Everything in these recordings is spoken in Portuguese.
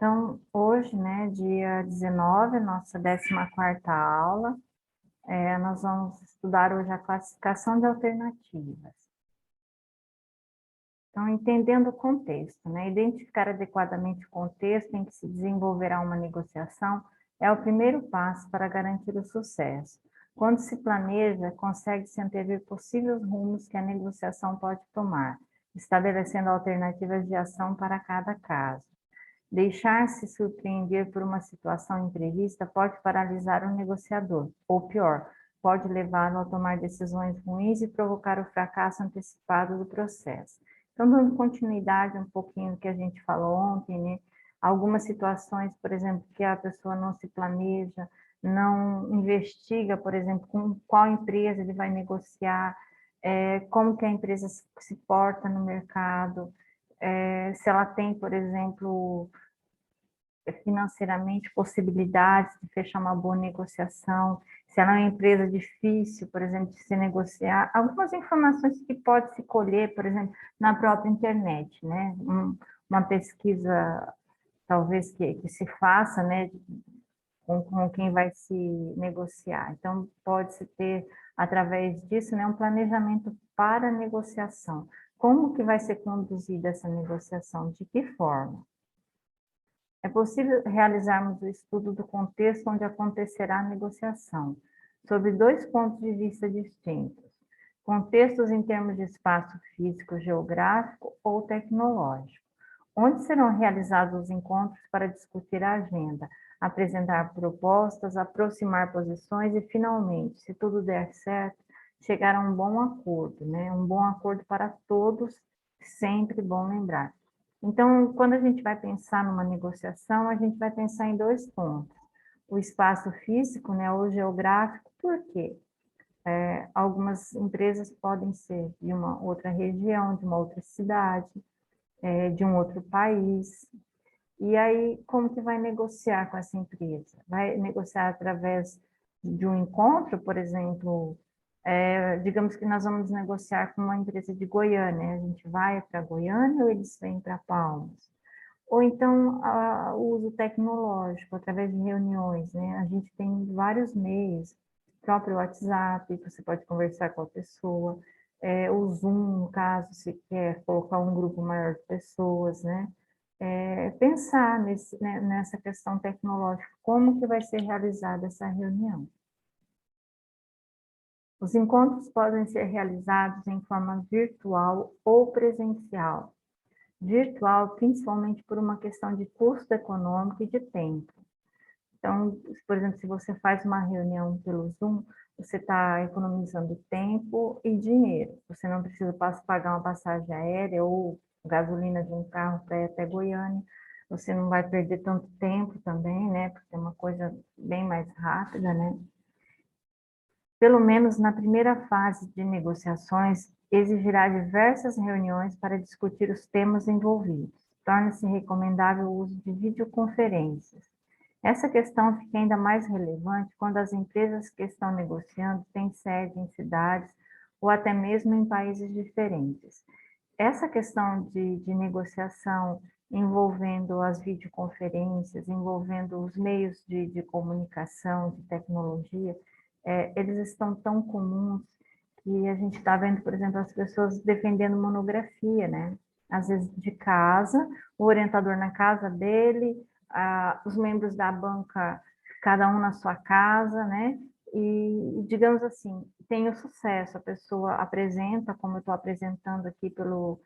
Então, hoje, né, dia 19, nossa 14ª aula, nós vamos estudar hoje a classificação de alternativas. Então, entendendo o contexto, né, identificar adequadamente o contexto em que se desenvolverá uma negociação é o primeiro passo para garantir o sucesso. Quando se planeja, consegue-se antever possíveis rumos que a negociação pode tomar, estabelecendo alternativas de ação para cada caso. Deixar-se surpreender por uma situação imprevista pode paralisar o negociador, ou pior, pode levá-lo a tomar decisões ruins e provocar o fracasso antecipado do processo. Então, dando continuidade um pouquinho do que a gente falou ontem, né? Algumas situações, por exemplo, que a pessoa não se planeja, não investiga, por exemplo, com qual empresa ele vai negociar, como que a empresa se porta no mercado, se ela tem, por exemplo, financeiramente possibilidades de fechar uma boa negociação, se ela é uma empresa difícil, por exemplo, de se negociar, algumas informações que pode se colher, por exemplo, na própria internet, né? Uma pesquisa, talvez, que se faça, né, com quem vai se negociar. Então, pode-se ter, através disso, né, um planejamento para a negociação. Como que vai ser conduzida essa negociação? De que forma? É possível realizarmos o estudo do contexto onde acontecerá a negociação, sob dois pontos de vista distintos. Contextos em termos de espaço físico, geográfico ou tecnológico. Onde serão realizados os encontros para discutir a agenda, apresentar propostas, aproximar posições e, finalmente, se tudo der certo, chegar a um bom acordo, né? Um bom acordo para todos, sempre bom lembrar. Então, quando a gente vai pensar numa negociação, a gente vai pensar em dois pontos. O espaço físico, né, ou geográfico, por quê? Algumas empresas podem ser de uma outra região, de uma outra cidade, de um outro país. E aí, como que vai negociar com essa empresa? Vai negociar através de um encontro, por exemplo, digamos que nós vamos negociar com uma empresa de Goiânia, a gente vai para Goiânia ou eles vêm para Palmas? Ou então, o uso tecnológico, através de reuniões, né? A gente tem vários meios, o próprio WhatsApp, você pode conversar com a pessoa, o Zoom, no caso, se quer colocar um grupo maior de pessoas, né? Pensar nessa questão tecnológica, como que vai ser realizada essa reunião. Os encontros podem ser realizados em forma virtual ou presencial. Virtual, principalmente por uma questão de custo econômico e de tempo. Então, por exemplo, se você faz uma reunião pelo Zoom, você está economizando tempo e dinheiro. Você não precisa pagar uma passagem aérea ou gasolina de um carro para ir até Goiânia. Você não vai perder tanto tempo também, né? Porque é uma coisa bem mais rápida, né? Pelo menos na primeira fase de negociações, exigirá diversas reuniões para discutir os temas envolvidos. Torna-se recomendável o uso de videoconferências. Essa questão fica ainda mais relevante quando as empresas que estão negociando têm sede em cidades ou até mesmo em países diferentes. Essa questão de negociação envolvendo as videoconferências, envolvendo os meios de comunicação, de tecnologia, eles estão tão comuns que a gente está vendo, por exemplo, as pessoas defendendo monografia, né? Às vezes de casa, o orientador na casa dele, os membros da banca, cada um na sua casa, né? E, digamos assim, tem o sucesso, a pessoa apresenta, como eu estou apresentando aqui pelo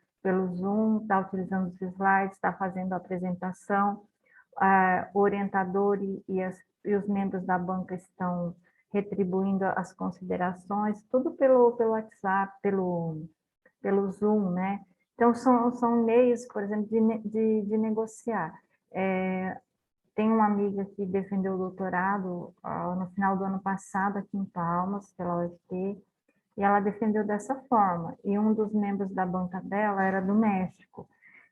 Zoom, está utilizando os slides, está fazendo a apresentação, o orientador e os membros da banca estão retribuindo as considerações, tudo pelo WhatsApp, pelo Zoom, né? Então, são meios, por exemplo, de negociar. Tem uma amiga que defendeu o doutorado no final do ano passado, aqui em Palmas, pela UFT, e ela defendeu dessa forma. E um dos membros da banca dela era do México.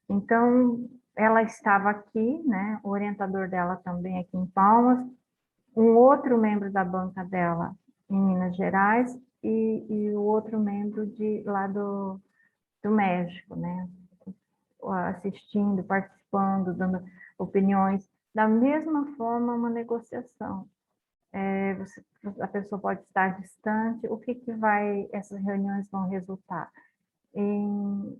Então, ela estava aqui, né? O orientador dela também aqui em Palmas, um outro membro da banca dela em Minas Gerais e o outro membro lá do México, né? assistindo, participando, dando opiniões. Da mesma forma, uma negociação. A pessoa pode estar distante, o que essas reuniões vão resultar? Em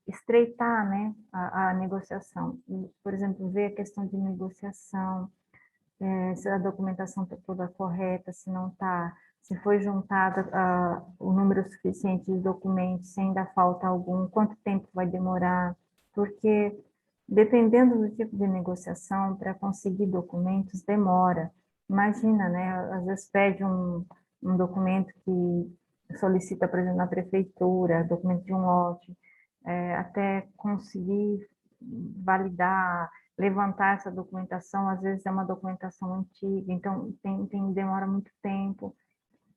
estreitar, né, a negociação. Por exemplo, ver a questão de negociação, se a documentação está toda correta, se não está, se foi juntada o número suficiente de documentos, se ainda falta algum, quanto tempo vai demorar, porque dependendo do tipo de negociação, para conseguir documentos demora. Imagina, né, às vezes pede um documento que solicita, por exemplo, na prefeitura, documento de um lote, até conseguir validar, levantar essa documentação, às vezes é uma documentação antiga, então demora muito tempo.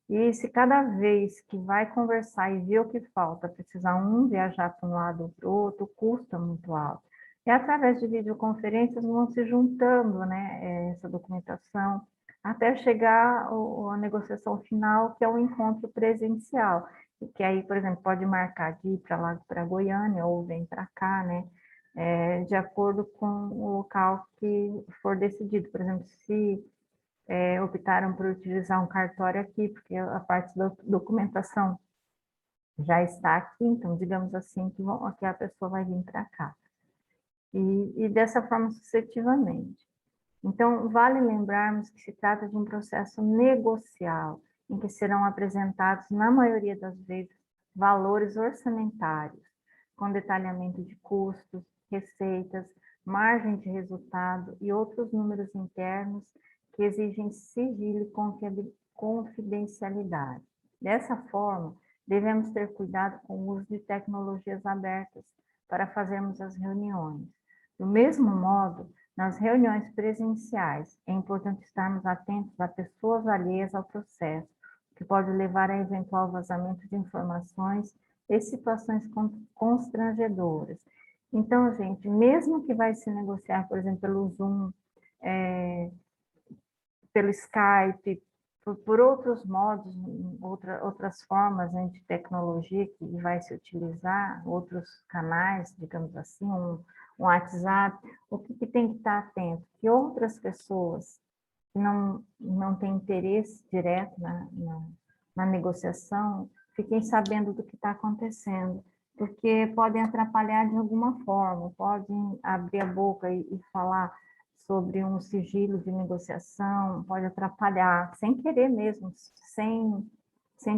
E se cada vez que vai conversar e ver o que falta, precisar um viajar para um lado ou para o outro, o custo é muito alto. E através de videoconferências vão se juntando, né, essa documentação, até chegar à negociação final, que é o encontro presencial. Que aí, por exemplo, pode marcar de ir para lá, para Goiânia, ou vem para cá, né, de acordo com o local que for decidido. Por exemplo, se optaram por utilizar um cartório aqui, porque a parte da documentação já está aqui, então, digamos assim, que a pessoa vai vir para cá. E dessa forma sucessivamente. Então, vale lembrarmos que se trata de um processo negocial, em que serão apresentados, na maioria das vezes, valores orçamentários, com detalhamento de custos, receitas, margem de resultado e outros números internos que exigem sigilo e confidencialidade. Dessa forma, devemos ter cuidado com o uso de tecnologias abertas para fazermos as reuniões. Do mesmo modo, nas reuniões presenciais, é importante estarmos atentos a pessoas alheias ao processo, que pode levar a eventual vazamento de informações e situações constrangedoras. Então, gente, mesmo que vai se negociar, por exemplo, pelo Zoom, pelo Skype, por outros modos, outras formas, né, de tecnologia que vai se utilizar, outros canais, digamos assim, um WhatsApp, o que tem que estar atento? Que outras pessoas que não têm interesse direto na negociação fiquem sabendo do que está acontecendo, porque podem atrapalhar de alguma forma, podem abrir a boca e falar sobre um sigilo de negociação, pode atrapalhar, sem querer mesmo, sem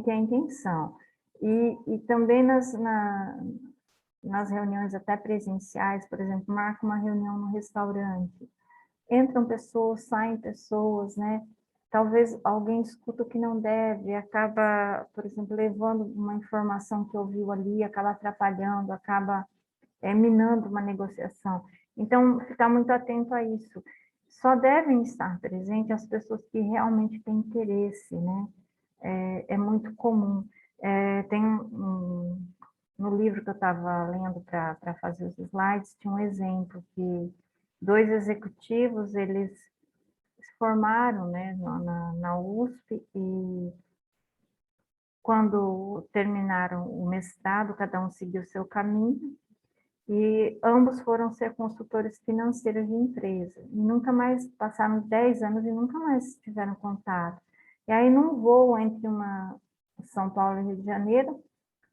ter a intenção. E também nas reuniões até presenciais, por exemplo, marca uma reunião no restaurante, entram pessoas, saem pessoas, né? Talvez alguém escuta o que não deve, acaba, por exemplo, levando uma informação que ouviu ali, acaba atrapalhando, acaba minando uma negociação. Então, ficar muito atento a isso. Só devem estar presentes as pessoas que realmente têm interesse, né? É muito comum. Tem no livro que eu estava lendo para fazer os slides, tinha um exemplo que 2 executivos, eles se formaram, né, na USP, e quando terminaram o mestrado, cada um seguiu o seu caminho, e ambos foram ser consultores financeiros de empresa. E nunca mais, passaram 10 anos e nunca mais tiveram contato. E aí, num voo entre São Paulo e Rio de Janeiro,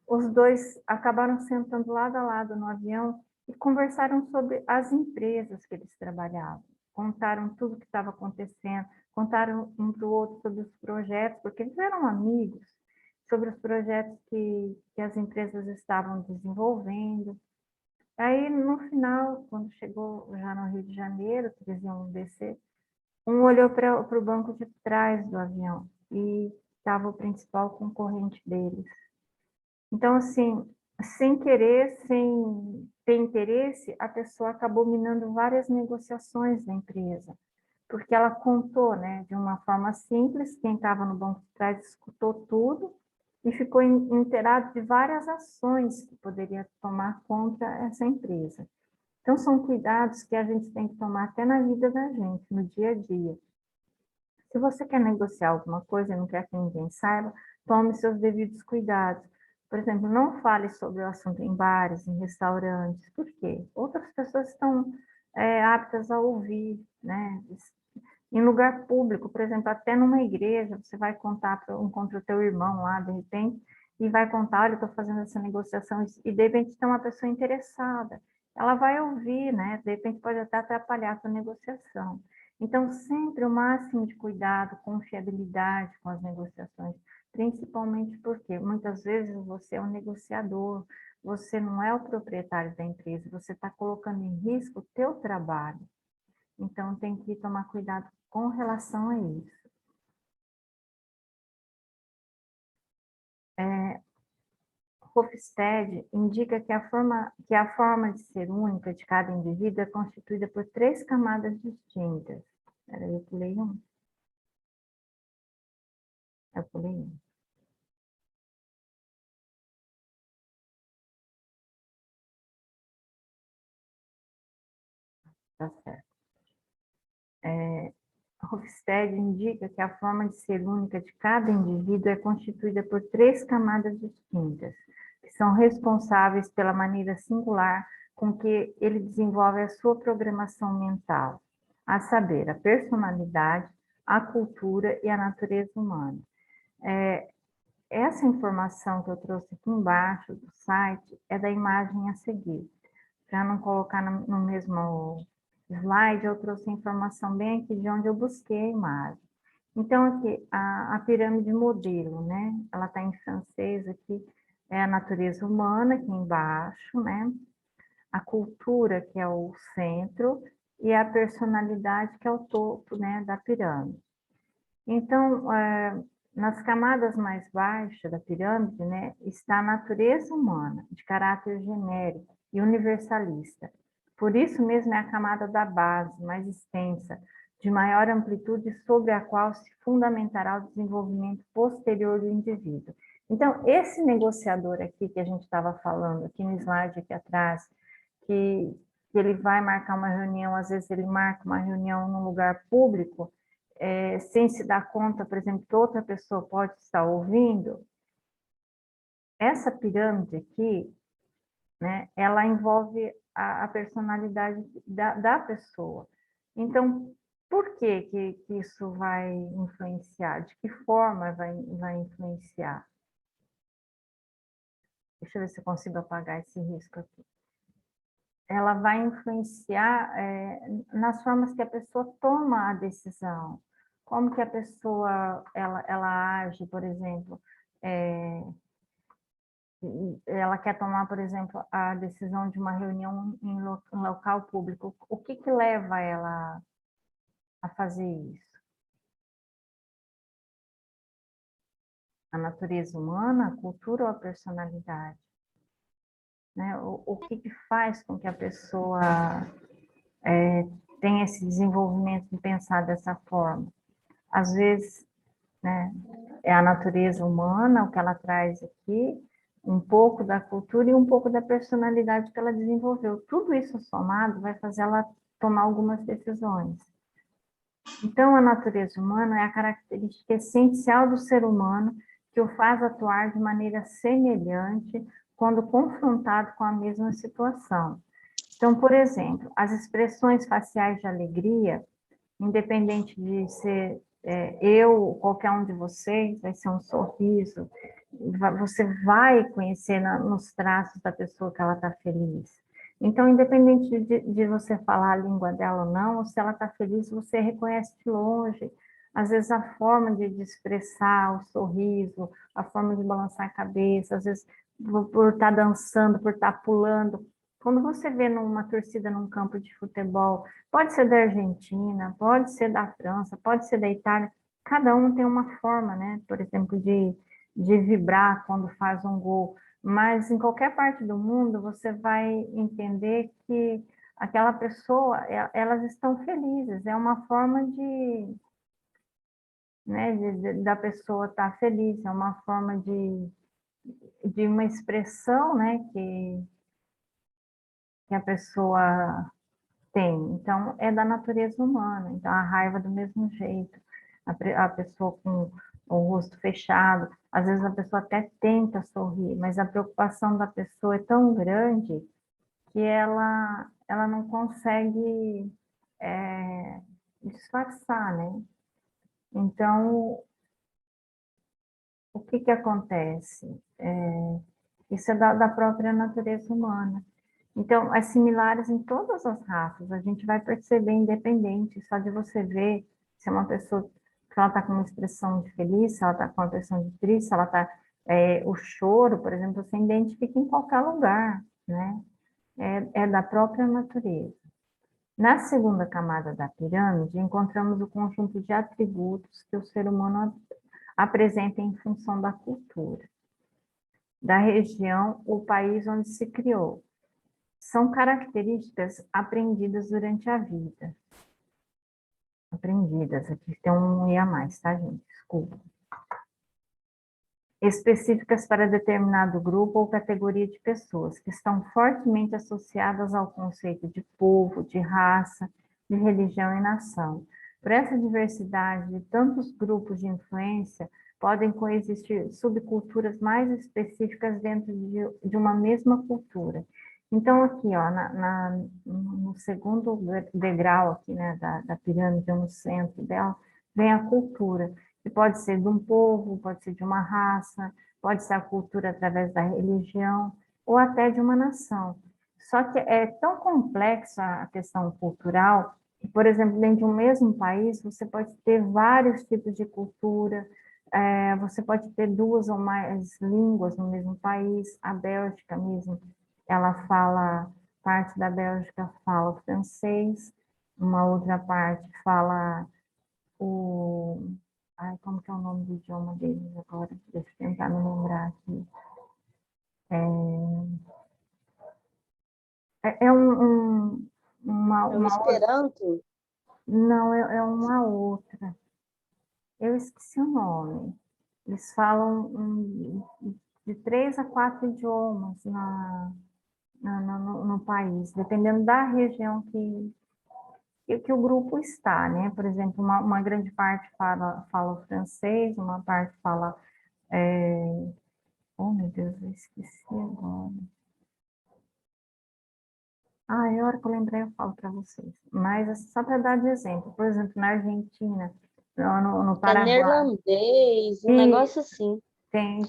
os dois acabaram sentando lado a lado no avião e conversaram sobre as empresas que eles trabalhavam. Contaram tudo o que estava acontecendo, contaram um para o outro sobre os projetos, porque eles eram amigos, sobre os projetos que as empresas estavam desenvolvendo. Aí, no final, quando chegou já no Rio de Janeiro, que eles iam descer, um olhou para o banco de trás do avião e estava o principal concorrente deles. Então, assim, sem querer, sem ter interesse, a pessoa acabou minando várias negociações da empresa, porque ela contou, né, de uma forma simples, quem estava no banco de trás escutou tudo e ficou inteirado de várias ações que poderia tomar contra essa empresa. Então, são cuidados que a gente tem que tomar até na vida da gente, no dia a dia. Se você quer negociar alguma coisa e não quer que ninguém saiba, tome seus devidos cuidados, Por exemplo, não fale sobre o assunto em bares, em restaurantes. Por quê? Outras pessoas estão aptas a ouvir, né? Em lugar público, por exemplo, até numa igreja, você vai contar, encontra o teu irmão lá, de repente, e vai contar, olha, eu estou fazendo essa negociação, e de repente tem uma pessoa interessada. Ela vai ouvir, né? De repente pode até atrapalhar a tua negociação. Então, sempre o máximo de cuidado, confiabilidade com as negociações, principalmente porque muitas vezes você é um negociador, você não é o proprietário da empresa, você está colocando em risco o teu trabalho. Então, tem que tomar cuidado com relação a isso. Hofstede indica que a forma de ser única de cada indivíduo é constituída por 3 camadas distintas. Peraí, eu pulei um. Eu pulei um. Tá certo. Hofstede indica que a forma de ser única de cada indivíduo é constituída por 3 camadas distintas, que são responsáveis pela maneira singular com que ele desenvolve a sua programação mental, a saber, a personalidade, a cultura e a natureza humana. Essa informação que eu trouxe aqui embaixo do site é da imagem a seguir. Para não colocar no mesmo slide, eu trouxe a informação bem aqui de onde eu busquei a imagem. Então, aqui, a pirâmide modelo, né? Ela está em francês aqui, é a natureza humana aqui embaixo, né? A cultura, que é o centro, e a personalidade, que é o topo, né, da pirâmide. Então, nas camadas mais baixas da pirâmide, né, está a natureza humana, de caráter genérico e universalista. Por isso mesmo é a camada da base, mais extensa, de maior amplitude, sobre a qual se fundamentará o desenvolvimento posterior do indivíduo. Então, esse negociador aqui que a gente estava falando, aqui no slide aqui atrás, que ele vai marcar uma reunião, às vezes ele marca uma reunião num lugar público, sem se dar conta, por exemplo, que outra pessoa pode estar ouvindo, essa pirâmide aqui, né, ela envolve a personalidade da pessoa. Então, por que isso vai influenciar? De que forma vai influenciar? Deixa eu ver se eu consigo apagar esse risco aqui. Ela vai influenciar nas formas que a pessoa toma a decisão. Como que a pessoa ela age, por exemplo, ela quer tomar, por exemplo, a decisão de uma reunião em local público. O que leva ela a fazer isso? A natureza humana, a cultura ou a personalidade? Né? O que faz com que a pessoa tenha esse desenvolvimento de pensar dessa forma? Às vezes, né, é a natureza humana, o que ela traz aqui, um pouco da cultura e um pouco da personalidade que ela desenvolveu. Tudo isso somado vai fazer ela tomar algumas decisões. Então, a natureza humana é a característica essencial do ser humano que o faz atuar de maneira semelhante quando confrontado com a mesma situação. Então, por exemplo, as expressões faciais de alegria, independente de ser eu ou qualquer um de vocês, vai ser um sorriso, você vai conhecer nos traços da pessoa que ela está feliz. Então, independente de você falar a língua dela ou não, ou se ela está feliz, você reconhece de longe. Às vezes, a forma de expressar o sorriso, a forma de balançar a cabeça, às vezes, por estar dançando, por estar pulando. Quando você vê numa torcida num campo de futebol, pode ser da Argentina, pode ser da França, pode ser da Itália, cada um tem uma forma, né? Por exemplo, de vibrar quando faz um gol. Mas em qualquer parte do mundo, você vai entender que aquela pessoa, elas estão felizes. É uma forma né, da pessoa estar feliz, é uma forma de uma expressão, né, que a pessoa tem. Então, é da natureza humana. Então, a raiva do mesmo jeito. A pessoa o rosto fechado. Às vezes a pessoa até tenta sorrir, mas a preocupação da pessoa é tão grande que ela não consegue disfarçar, né? Então, o que que acontece? Isso é da própria natureza humana. Então, é similares em todas as raças. A gente vai perceber, independente, só de você ver se é uma pessoa, se ela está com uma expressão de feliz, se ela está com uma expressão de triste, se ela está... o choro, por exemplo, você identifica em qualquer lugar, né? É da própria natureza. Na segunda camada da pirâmide, encontramos o conjunto de atributos que o ser humano apresenta em função da cultura, da região ou país onde se criou. São características aprendidas durante a vida. Aprendidas, aqui tem um e a mais, tá, gente? Desculpa. Específicas para determinado grupo ou categoria de pessoas, que estão fortemente associadas ao conceito de povo, de raça, de religião e nação. Por essa diversidade de tantos grupos de influência, podem coexistir subculturas mais específicas dentro de uma mesma cultura. Então, aqui, ó, no segundo degrau aqui, né, da pirâmide, no centro dela, vem a cultura, que pode ser de um povo, pode ser de uma raça, pode ser a cultura através da religião, ou até de uma nação. Só que é tão complexa a questão cultural, que, por exemplo, dentro de um mesmo país, você pode ter vários tipos de cultura, você pode ter duas ou mais línguas no mesmo país, a Bélgica mesmo, ela fala, parte da Bélgica fala o francês, uma outra parte fala o... Ai, como que é o nome do idioma deles agora? Deixa eu tentar me lembrar aqui. É É o uma outra... Esperanto? Não, é uma outra. Eu esqueci o nome. Eles falam de 3 a 4 idiomas no país, dependendo da região que o grupo está, né? Por exemplo, uma grande parte fala o francês, uma parte fala... Oh, meu Deus, eu esqueci agora. Ah, a hora que eu lembrei, eu falo para vocês. Mas assim, só para dar de exemplo, por exemplo, na Argentina, no É Paraguai, neerlandês, um e negócio assim. tem,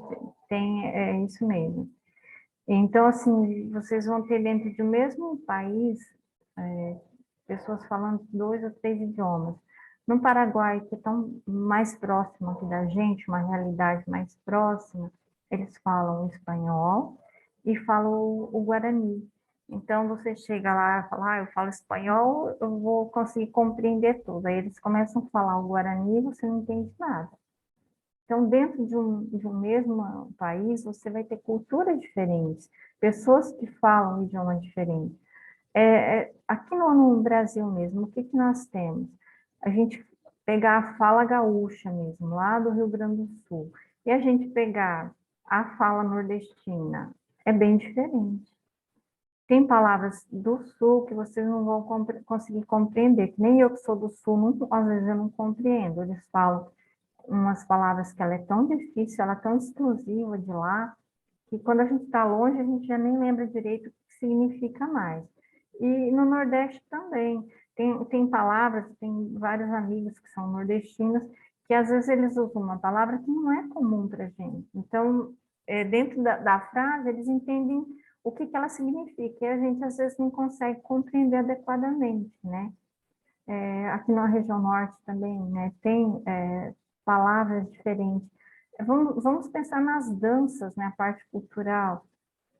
é isso mesmo. Então, assim, vocês vão ter dentro do mesmo país, pessoas falando 2 ou 3 idiomas. No Paraguai, que é tão mais próximo aqui da gente, uma realidade mais próxima, eles falam o espanhol e falam o guarani. Então, você chega lá e fala, eu falo espanhol, eu vou conseguir compreender tudo. Aí eles começam a falar o guarani e você não entende nada. Então, dentro de um mesmo país, você vai ter culturas diferentes, pessoas que falam idiomas diferentes. Aqui no Brasil mesmo, o que que nós temos? A gente pegar a fala gaúcha mesmo, lá do Rio Grande do Sul, e a gente pegar a fala nordestina, é bem diferente. Tem palavras do Sul que vocês não vão conseguir compreender, que nem eu que sou do Sul, às vezes eu não compreendo. Eles falam umas palavras que ela é tão difícil, ela é tão exclusiva de lá, que quando a gente está longe, a gente já nem lembra direito o que significa mais. E no Nordeste também, tem palavras, tem vários amigos que são nordestinos, que às vezes eles usam uma palavra que não é comum para a gente. Então, dentro da frase, eles entendem o que ela significa, e a gente às vezes não consegue compreender adequadamente, né? Aqui na região norte também, né, tem palavras diferentes. Vamos pensar nas danças, né, a parte cultural,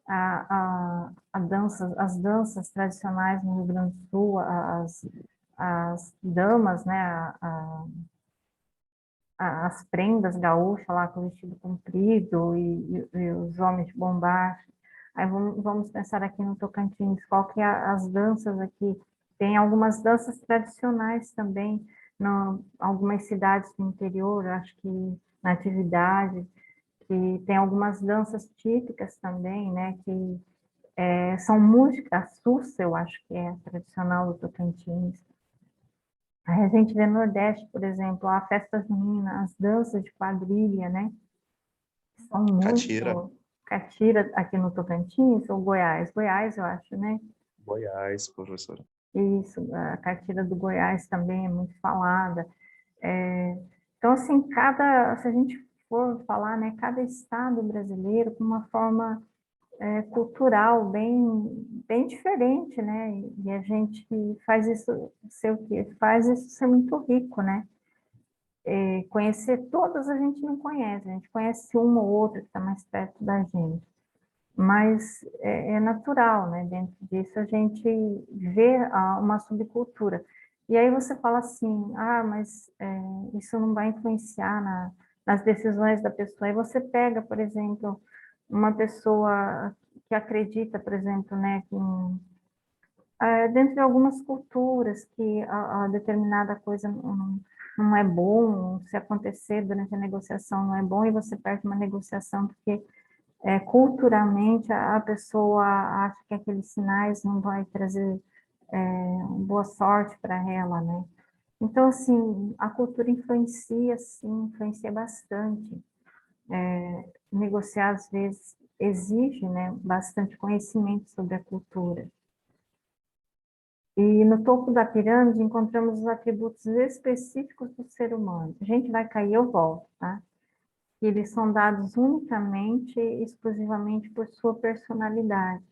as danças tradicionais no Rio Grande do Sul, as damas, né, as prendas gaúchas lá com vestido comprido e os homens de bombacha. Aí vamos pensar aqui no Tocantins, qual que é as danças aqui. Tem algumas danças tradicionais também, algumas cidades do interior, acho que na atividade, que tem algumas danças típicas também, né, que são músicas, a Sussa, eu acho que é tradicional do Tocantins. Aí a gente vê no Nordeste, por exemplo, a festa junina, as danças de quadrilha, né? São Catira, muito... Catira aqui no Tocantins, ou Goiás? Goiás, eu acho, né? Goiás, professora. Isso, a catira do Goiás também é muito falada. Então, assim, se a gente for falar, né, cada estado brasileiro com uma forma cultural bem diferente, né? E a gente faz isso ser o quê? Faz isso ser muito rico, né? Conhecer todas a gente não conhece, a gente conhece uma ou outra que está mais perto da gente. Mas é natural, né? Dentro disso a gente vê uma subcultura. E aí você fala assim, mas isso não vai influenciar nas decisões da pessoa. Aí você pega, por exemplo, uma pessoa que acredita, por exemplo, né, que dentro de algumas culturas que a determinada coisa não é bom, se acontecer durante a negociação não é bom, e você perde uma negociação porque culturalmente a pessoa acha que aqueles sinais não vai trazer boa sorte para ela, né? Então, assim, a cultura influencia, sim, influencia bastante. Negociar, às vezes, exige, né, bastante conhecimento sobre a cultura. E no topo da pirâmide encontramos os atributos específicos do ser humano. A gente vai cair, eu volto, tá? Eles são dados unicamente e exclusivamente por sua personalidade.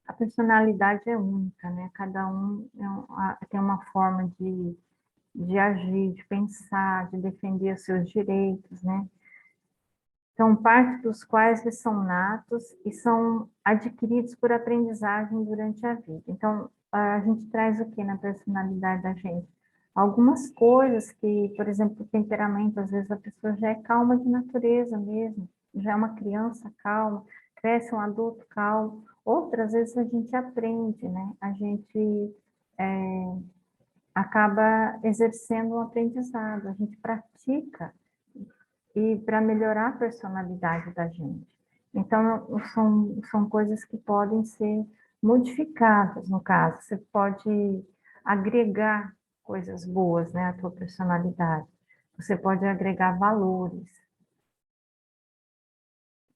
A personalidade é única, né? Cada um tem uma forma de agir, de pensar, de defender os seus direitos, né? Então, parte dos quais eles são natos e são adquiridos por aprendizagem durante a vida. Então, a gente traz o que na personalidade da gente? Algumas coisas que, por exemplo, o temperamento, às vezes a pessoa já é calma de natureza mesmo, já é uma criança calma, cresce um adulto calmo. Outras vezes a gente aprende, né? A gente acaba exercendo um aprendizado, a gente pratica e para melhorar a personalidade da gente. Então, são coisas que podem ser modificadas, no caso. Você pode agregar coisas boas, né, à tua personalidade. Você pode agregar valores.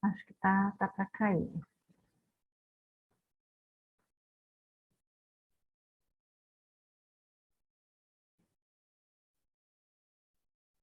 Acho que tá para cair.